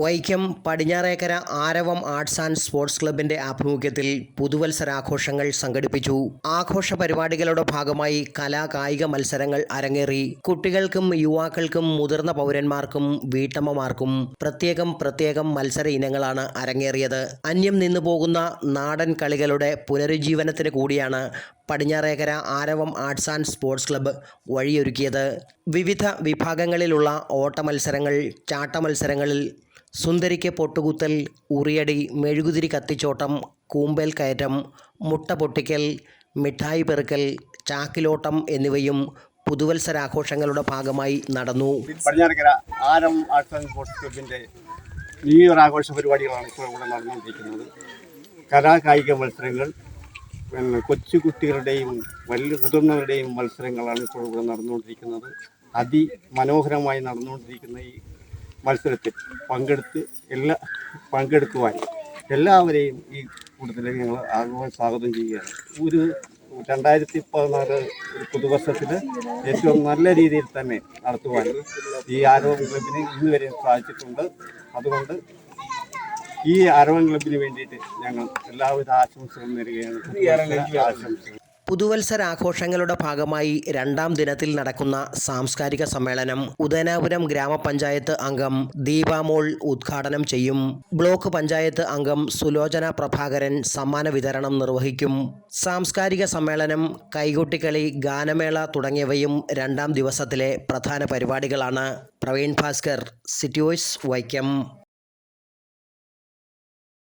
വൈക്കം പടിഞ്ഞാറേക്കര ആരവം arts and sports ക്ലബിന്റെ ആഭിമുഖ്യത്തിൽ പുതുവത്സരാഘോഷങ്ങൾ സംഘടിപ്പിച്ചു. ആഘോഷ പരിപാടികളുടെ ഭാഗമായി കലാകായിക മത്സരങ്ങൾ അരങ്ങേറി. കുട്ടികൾക്കും യുവാക്കൾക്കും മുതിർന്ന പൗരന്മാർക്കും വീട്ടമ്മമാർക്കും പ്രത്യേകം മത്സര ഇനങ്ങളാണ് അരങ്ങേറിയത്. അന്യം നിന്നുപോകുന്ന നാടൻ കളികളുടെ പുനരുജ്ജീവനത്തിന് കൂടിയാണ് പടിഞ്ഞാറേക്കര ആരവം ആർട്സ് ആൻഡ് സ്പോർട്സ് ക്ലബ്ബ് വഴിയൊരുക്കിയത്. വിവിധ വിഭാഗങ്ങളിലുള്ള ഓട്ട മത്സരങ്ങൾ, ചാട്ട മത്സരങ്ങളിൽ സുന്ദരിക്ക് പൊട്ടുകുത്തൽ, ഉറിയടി, മെഴുകുതിരി കത്തിച്ചോട്ടം, കൂമ്പേൽ കയറ്റം, മുട്ട പൊട്ടിക്കൽ, മിഠായി പെറുക്കൽ, ചാക്കിലോട്ടം എന്നിവയും പുതുവത്സരാഘോഷങ്ങളുടെ ഭാഗമായി നടന്നു. പടിഞ്ഞാറേക്കര ആരവം ആർട്സ് ആൻഡ് സ്പോർട്സ് ക്ലബിൻ്റെ ന്യൂ ഇയർ ആഘോഷ പരിപാടികളാണ് ഇപ്പോൾ ഇവിടെ നടന്നുകൊണ്ടിരിക്കുന്നത്. കലാകായിക മത്സരങ്ങൾ, കൊച്ചു കുട്ടികളുടെയും വലിയ മുതിർന്നവരുടെയും മത്സരങ്ങളാണ് ഇപ്പോൾ ഇവിടെ നടന്നുകൊണ്ടിരിക്കുന്നത്. അതിമനോഹരമായി നടന്നുകൊണ്ടിരിക്കുന്ന ഈ മത്സരത്തിൽ പങ്കെടുക്കുവാൻ എല്ലാവരെയും ഈ കൂട്ടത്തിലേക്ക് ഞങ്ങൾ സ്വാഗതം ചെയ്യുകയാണ്. 2014 പുതുവർഷത്തിൽ ഏറ്റവും നല്ല രീതിയിൽ തന്നെ നടത്തുവാൻ ഈ ആരവം ക്ലബിന് ഇന്നുവരെ സാധിച്ചിട്ടുണ്ട്. അതുകൊണ്ട് ഈ ആരവം ക്ലബിന് വേണ്ടിയിട്ട് ഞങ്ങൾ എല്ലാവിധ ആശംസകളും നേരുകയാണ്. പുതുവത്സരാഘോഷങ്ങളുടെ ഭാഗമായി 2ാം ദിനത്തിൽ നടക്കുന്ന സാംസ്കാരിക സമ്മേളനം ഉദയനാപുരം ഗ്രാമപഞ്ചായത്ത് അംഗം ദീപാമോൾ ഉദ്ഘാടനം ചെയ്യും. ബ്ലോക്ക് പഞ്ചായത്ത് അംഗം സുലോചന പ്രഭാകരൻ സമ്മാന വിതരണം നിർവഹിക്കും. സാംസ്കാരിക സമ്മേളനം, കൈകൊട്ടിക്കളി, ഗാനമേള തുടങ്ങിയവയും 2ാം ദിവസത്തിലെ പ്രധാന പരിപാടികളാണ്. Praveen Bhaskar, city voice, Vaikom.